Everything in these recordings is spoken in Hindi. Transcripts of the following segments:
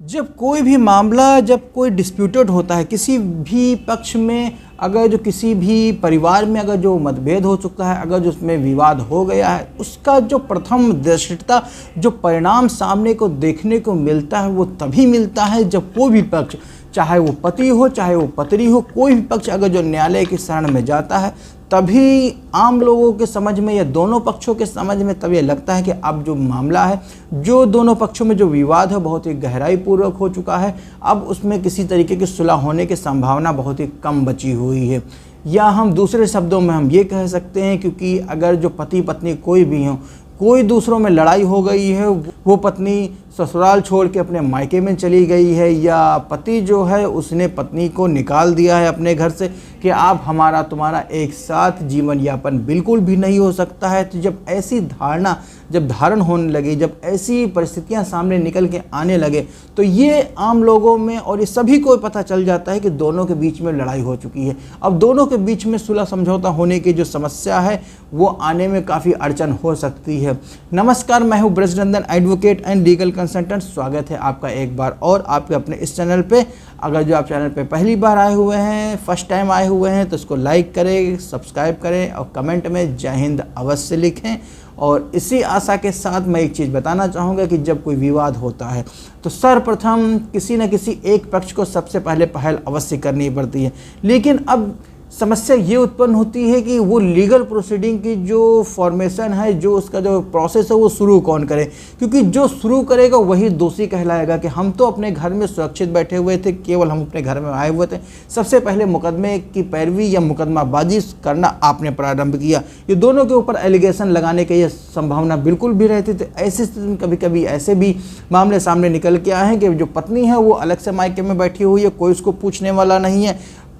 जब कोई भी मामला जब कोई डिस्प्यूटेड होता है किसी भी पक्ष में, अगर जो किसी भी परिवार में अगर जो मतभेद हो चुका है, अगर जो उसमें विवाद हो गया है, उसका जो प्रथम दृष्टता जो परिणाम सामने को देखने को मिलता है वो तभी मिलता है जब कोई भी पक्ष, चाहे वो पति हो चाहे वो पत्नी हो, कोई भी पक्ष अगर जो न्यायालय की शरण में जाता है तभी आम लोगों के समझ में या दोनों पक्षों के समझ में तब ये लगता है कि अब जो मामला है, जो दोनों पक्षों में जो विवाद है बहुत ही गहराई पूर्वक हो चुका है। अब उसमें किसी तरीके की सुलह होने की संभावना बहुत ही कम बची हुई है। या हम दूसरे शब्दों में हम ये कह सकते हैं, क्योंकि अगर जो पति पत्नी कोई भी हो, कोई दूसरों में लड़ाई हो गई है, वो पत्नी ससुराल छोड़ के अपने मायके में चली गई है, या पति जो है उसने पत्नी को निकाल दिया है अपने घर से कि आप हमारा तुम्हारा एक साथ जीवन यापन बिल्कुल भी नहीं हो सकता है। तो जब ऐसी धारणा जब धारण होने लगी, जब ऐसी परिस्थितियां सामने निकल के आने लगे, तो ये आम लोगों में और ये सभी को पता चल जाता है कि दोनों के बीच में लड़ाई हो चुकी है। अब दोनों के बीच में सुलह समझौता होने की जो समस्या है वो आने में काफ़ी अड़चन हो सकती है। नमस्कार, मैं हूँ Brajnandan, advocate and legal consultant. स्वागत है आपका एक बार और आपके अपने इस चैनल पे। अगर जो आप चैनल पे पहली बार आए हुए हैं, फर्स्ट टाइम आए हुए हैं, तो इसको लाइक करें, सब्सक्राइब करें और कमेंट में जय हिंद अवश्य लिखें। और इसी आशा के साथ मैं एक चीज़ बताना चाहूँगा कि जब कोई विवाद होता है तो सर्वप्रथम किसी न किसी एक पक्ष को सबसे पहले पहल अवश्य करनी पड़ती है। लेकिन अब समस्या ये उत्पन्न होती है कि वो लीगल प्रोसीडिंग की जो फॉर्मेशन है, जो उसका जो प्रोसेस है वो शुरू कौन करे, क्योंकि जो शुरू करेगा वही दोषी कहलाएगा कि हम तो अपने घर में सुरक्षित बैठे हुए थे, केवल हम अपने घर में आए हुए थे, सबसे पहले मुकदमे की पैरवी या मुकदमाबाजी करना आपने प्रारंभ किया। ये दोनों के ऊपर एलिगेशन लगाने की यह संभावना बिल्कुल भी रहती थी। ऐसी स्थिति में कभी कभी ऐसे भी मामले सामने निकल के आए हैं कि जो पत्नी है वो अलग से मायके में बैठी हुई है, कोई उसको पूछने वाला नहीं है,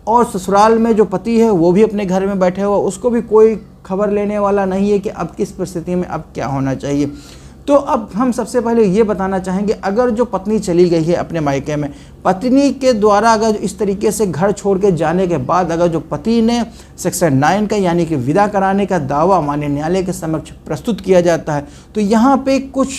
और ससुराल में जो पति है वो भी अपने घर में बैठे हुआ, उसको भी कोई खबर लेने वाला नहीं है कि अब किस परिस्थिति में अब क्या होना चाहिए। तो अब हम सबसे पहले ये बताना चाहेंगे, अगर जो पत्नी चली गई है अपने मायके में, पत्नी के द्वारा अगर इस तरीके से घर छोड़ के जाने के बाद अगर जो पति ने सेक्शन 9 का यानी कि विदा कराने का दावा माननीय न्यायालय के समक्ष प्रस्तुत किया जाता है, तो यहाँ पे कुछ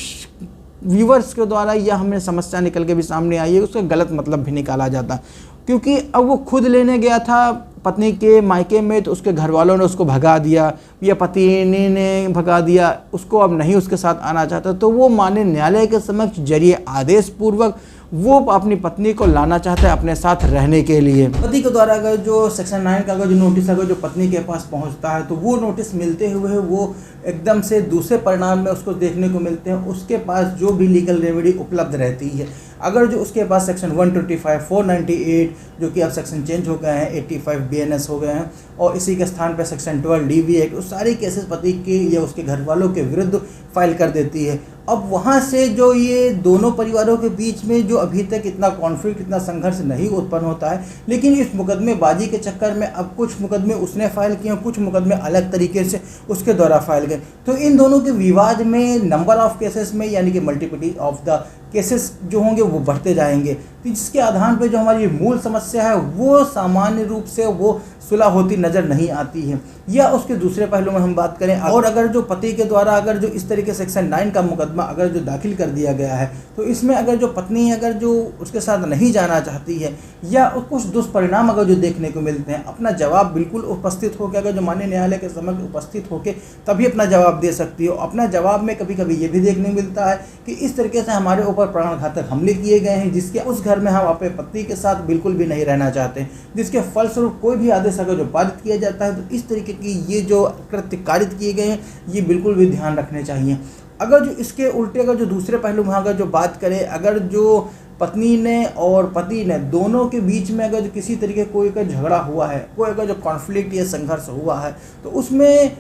व्यूवर्स के द्वारा यह हमें समस्या निकल के भी सामने आई है, उसका गलत मतलब भी निकाला जाता है। क्योंकि अब वो खुद लेने गया था पत्नी के मायके में, तो उसके घर वालों ने उसको भगा दिया या पति ने भगा दिया, उसको अब नहीं उसके साथ आना चाहता, तो वो माननीय न्यायालय के समक्ष जरिए आदेश पूर्वक वो अपनी पत्नी को लाना चाहता है अपने साथ रहने के लिए। पति के द्वारा अगर जो सेक्शन 9 का अगर जो नोटिस अगर जो पत्नी के पास पहुंचता है, तो वो नोटिस मिलते हुए वो एकदम से दूसरे परिणाम में उसको देखने को मिलते हैं। उसके पास जो भी लीगल रेमेडी उपलब्ध रहती है, अगर जो उसके पास सेक्शन 125, 498 जो कि अब सेक्शन चेंज हो गए हैं, 85 BNS हो गए हैं, और इसी के स्थान पर सेक्शन 12 DV एक्ट, उस सारी केसेस पति के या उसके घर वालों के विरुद्ध फाइल कर देती है। अब वहाँ से जो ये दोनों परिवारों के बीच में जो अभी तक इतना कॉन्फ्लिक्ट, इतना संघर्ष नहीं उत्पन्न होता है, लेकिन इस मुकदमेबाजी के चक्कर में अब कुछ मुकदमे उसने फाइल किए, कुछ मुकदमे अलग तरीके से उसके द्वारा फाइल गए, तो इन दोनों के विवाद में नंबर ऑफ केसेस में यानी कि मल्टीप्लिसिटी ऑफ द केसेस जो होंगे वो बढ़ते जाएंगे। तो जिसके आधार पर जो हमारी मूल समस्या है वो सामान्य रूप से वो सुलह होती नज़र नहीं आती है। या उसके दूसरे पहलू में हम बात करें, और अगर जो पति के द्वारा अगर जो इस तरीके से सेक्शन 9 का मुकदमा अगर जो दाखिल कर दिया गया है, तो इसमें अगर जो पत्नी अगर जो उसके साथ नहीं जाना चाहती है या कुछ दुष्परिणाम अगर जो देखने को मिलते हैं, अपना जवाब बिल्कुल उपस्थित होकर अगर जो माननीय न्यायालय के समक्ष उपस्थित होकर तभी अपना जवाब दे सकती है। अपना जवाब में कभी कभी ये भी देखने को मिलता है कि इस तरीके से हमारे ऊपर प्राणघातक हमले किए गए हैं, जिसके उस घर में हम अपने पति के साथ बिल्कुल भी नहीं रहना चाहते, जिसके फलस्वरूप कोई भी आदेश अगर जो पारित किया जाता है, तो इस तरीके की ये जो कृत्य कारित किए गए हैं ये बिल्कुल भी ध्यान रखने चाहिए। अगर जो इसके उल्टे अगर जो दूसरे पहलू में अगर जो बात करें, अगर जो पत्नी ने और पति ने दोनों के बीच में अगर जो किसी तरीके कोई का झगड़ा हुआ है, कोई अगर जो कॉन्फ्लिक्ट या संघर्ष हुआ है, तो उसमें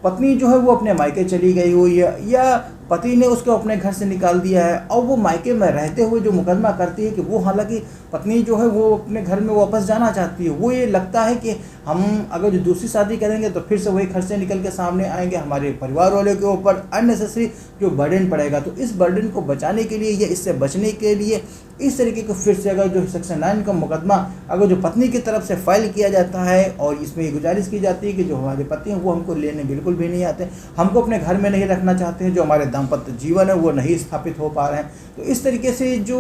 पत्नी जो है वो अपने मायके चली गई हुई है या पति ने उसको अपने घर से निकाल दिया है, और वो मायके में रहते हुए जो मुकदमा करती है कि वो हालांकि पत्नी जो है वो अपने घर में वापस जाना चाहती है, वो ये लगता है कि हम अगर जो दूसरी शादी करेंगे तो फिर से वही खर्चे निकल के सामने आएंगे, हमारे परिवार वालों के ऊपर अननेसेसरी जो बर्डन पड़ेगा। तो इस बर्डन को बचाने के लिए या इससे बचने के लिए इस तरीके को फिर से अगर जो सेक्शन 9 का मुकदमा अगर जो पत्नी की तरफ से फाइल किया जाता है, और इसमें ये गुजारिश की जाती है कि जो हमारे पति हैं वो हमको लेने बिल्कुल भी नहीं आते, हमको अपने घर में नहीं रखना चाहते हैं, जो हमारे दाम्पत्य जीवन है वो नहीं स्थापित हो पा रहे हैं, तो इस तरीके से जो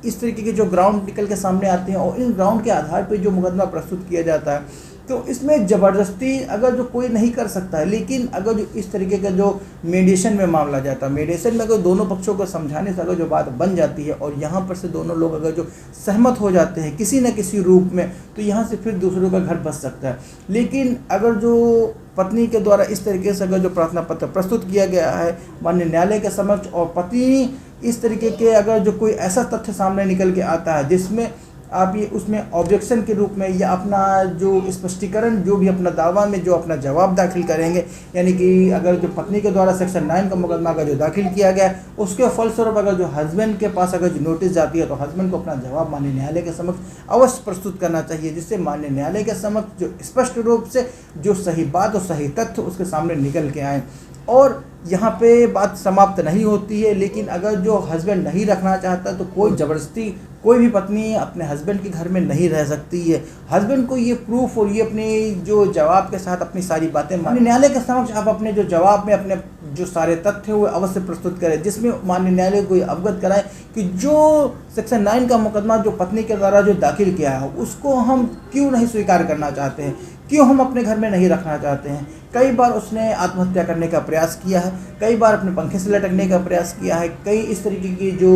इस तरीके के जो ग्राउंड निकल के सामने आते हैं और इन ग्राउंड के आधार पर जो मुकदमा प्रस्तुत किया जाता है, तो इसमें ज़बरदस्ती अगर जो कोई नहीं कर सकता है, लेकिन अगर जो इस तरीके का जो मीडिएशन में मामला जाता है, मीडिएशन में अगर दोनों पक्षों को समझाने से अगर जो बात बन जाती है और यहाँ पर से दोनों लोग अगर जो सहमत हो जाते हैं किसी न किसी रूप में, तो यहाँ से फिर दूसरों का घर बस सकता है। लेकिन अगर जो पत्नी के द्वारा इस तरीके से अगर जो प्रार्थना पत्र प्रस्तुत किया गया है माननीय न्यायालय के समक्ष, और पत्नी इस तरीके के अगर जो कोई ऐसा तथ्य सामने निकल के आता है जिसमें आप ये उसमें ऑब्जेक्शन के रूप में या अपना जो स्पष्टीकरण, जो भी अपना दावा में जो अपना जवाब दाखिल करेंगे, यानी कि अगर जो पत्नी के द्वारा सेक्शन 9 का मुकदमा अगर जो दाखिल किया गया है उसके फलस्वरूप अगर जो हस्बैंड के पास अगर जो नोटिस जाती है, तो हस्बैंड को अपना जवाब माननीय न्यायालय के समक्ष अवश्य प्रस्तुत करना चाहिए, जिससे माननीय न्यायालय के समक्ष जो स्पष्ट रूप से जो सही बात और सही तथ्य उसके सामने निकल के आए। और यहाँ पे बात समाप्त नहीं होती है, लेकिन अगर जो हस्बैंड नहीं रखना चाहता तो कोई ज़बरदस्ती कोई भी पत्नी अपने हस्बैंड के घर में नहीं रह सकती है। हस्बैंड को ये प्रूफ और ये अपने जो जवाब के साथ अपनी सारी बातें माननीय न्यायालय के समक्ष आप अपने जो जवाब में अपने जो सारे तथ्य वो अवश्य प्रस्तुत करें, जिसमें माननीय न्यायालय को अवगत कराएं कि जो सेक्शन 9 का मुकदमा जो पत्नी के द्वारा जो दाखिल किया है उसको हम क्यों नहीं स्वीकार करना चाहते हैं, क्यों हम अपने घर में नहीं रखना चाहते हैं। कई बार उसने आत्महत्या करने का प्रयास किया है, कई बार अपने पंखे से लटकने का प्रयास किया है, कई इस तरीके की जो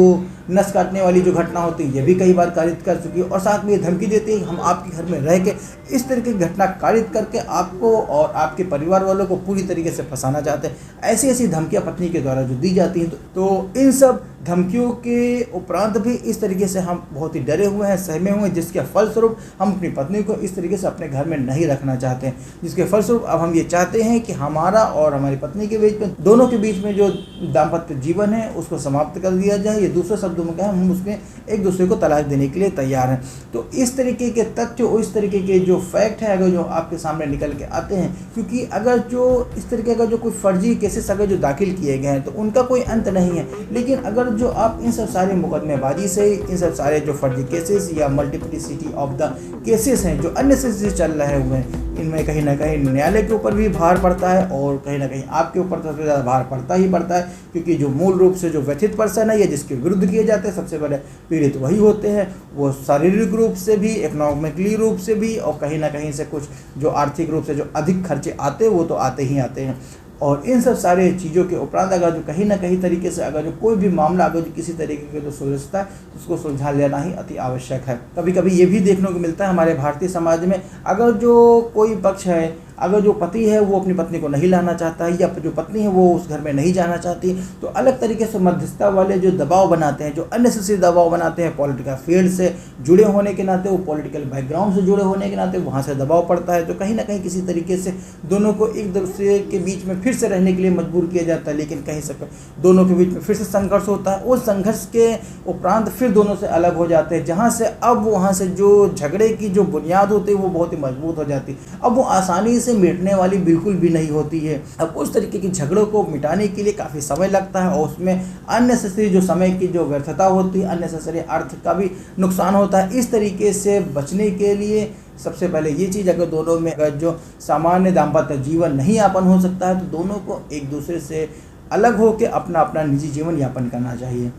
नस काटने वाली जो घटना होती है ये भी कई बार कारित कर चुकी है, और साथ में ये धमकी देती है हम आपके घर में रह के इस तरीके की घटना कारित करके आपको और आपके परिवार वालों को पूरी तरीके से फंसाना चाहते हैं। ऐसी ऐसी धमकियां पत्नी के द्वारा जो दी जाती हैं, तो इन सब धमकियों के उपरांत भी इस तरीके से हम बहुत ही डरे हुए हैं, सहमे हुए हैं, जिसके फलस्वरूप हम अपनी पत्नी को इस तरीके से अपने घर में नहीं रखना चाहते हैं। जिसके फलस्वरूप अब हम ये चाहते हैं कि हमारा और हमारी पत्नी के बीच में, दोनों के बीच में जो दाम्पत्य जीवन है उसको समाप्त कर दिया जाए। ये दूसरे शब्दों में कहें, हम उसमें एक दूसरे को तलाक देने के लिए तैयार हैं। तो इस तरीके के तथ्य और इस तरीके के जो फैक्ट है अगर जो आपके सामने निकल के आते हैं, क्योंकि अगर जो इस तरीके का जो कोई फर्जी केसेस अगर जो दाखिल किए गए हैं तो उनका कोई अंत नहीं है, लेकिन अगर जो आप इन सब सारे मुकदमेबाजी से, इन सब सारे जो फर्जी केसेस या मल्टीप्लिसिटी ऑफ द केसेस हैं जो अननेसेसरी चल रहे हुए हैं, इनमें कहीं ना कहीं न्यायालय के ऊपर भी भार पड़ता है और कहीं ना कहीं आपके ऊपर सबसे ज़्यादा भार पड़ता ही पड़ता है, क्योंकि जो मूल रूप से जो व्यथित पर्सन है या जिसके विरुद्ध किए जाते हैं सबसे बड़े पीड़ित वही होते हैं। वो शारीरिक रूप से भी, इकोनॉमिकली रूप से भी, और कहीं ना कहीं से कुछ जो आर्थिक रूप से जो अधिक खर्चे आते हैं वो तो आते ही आते हैं। और इन सब सारे चीज़ों के उपरांत अगर जो कहीं ना कहीं तरीके से अगर जो कोई भी मामला अगर जो किसी तरीके के जो सुलझता है उसको सुलझा लेना ही अति आवश्यक है। कभी कभी ये भी देखने को मिलता है हमारे भारतीय समाज में, अगर जो कोई पक्ष है, अगर जो पति है वो अपनी पत्नी को नहीं लाना चाहता है या जो पत्नी है वो उस घर में नहीं जाना चाहती, तो अलग तरीके से मध्यस्थता वाले जो दबाव बनाते हैं, जो अननेसेसरी दबाव बनाते हैं, पॉलिटिकल फील्ड से जुड़े होने के नाते, वो पॉलिटिकल बैकग्राउंड से जुड़े होने के नाते वहाँ से दबाव पड़ता है, तो कहीं ना कहीं किसी तरीके से दोनों को एक दूसरे के बीच में फिर से रहने के लिए मजबूर किया जाता है। लेकिन कहीं से दोनों के बीच में फिर से संघर्ष होता है, उस संघर्ष के उपरांत फिर दोनों से अलग हो जाते हैं, जहाँ से अब वहाँ से जो झगड़े की जो बुनियाद होती है वो बहुत ही मजबूत हो जाती है, अब वो आसानी से मिटने वाली बिल्कुल भी नहीं होती है। अब उस तरीके की झगड़ों को मिटाने के लिए काफ़ी समय लगता है और उसमें अननेसेसरी जो समय की जो व्यर्थता होती है, अननेसेसरी अर्थ का भी नुकसान होता है। इस तरीके से बचने के लिए सबसे पहले ये चीज़, अगर दोनों में अगर जो सामान्य दाम्पत्य जीवन नहीं यापन हो सकता है तो दोनों को एक दूसरे से अलग होकर अपना अपना निजी जीवन यापन करना चाहिए।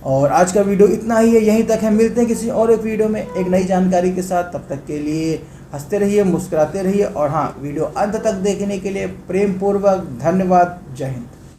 और आज का वीडियो इतना ही है, यहीं तक है। मिलते हैं किसी और एक वीडियो में एक नई जानकारी के साथ। तब तक के लिए हंसते रहिए, मुस्कुराते रहिए, और हाँ, वीडियो अंत तक देखने के लिए प्रेम पूर्वक धन्यवाद। जय हिंद।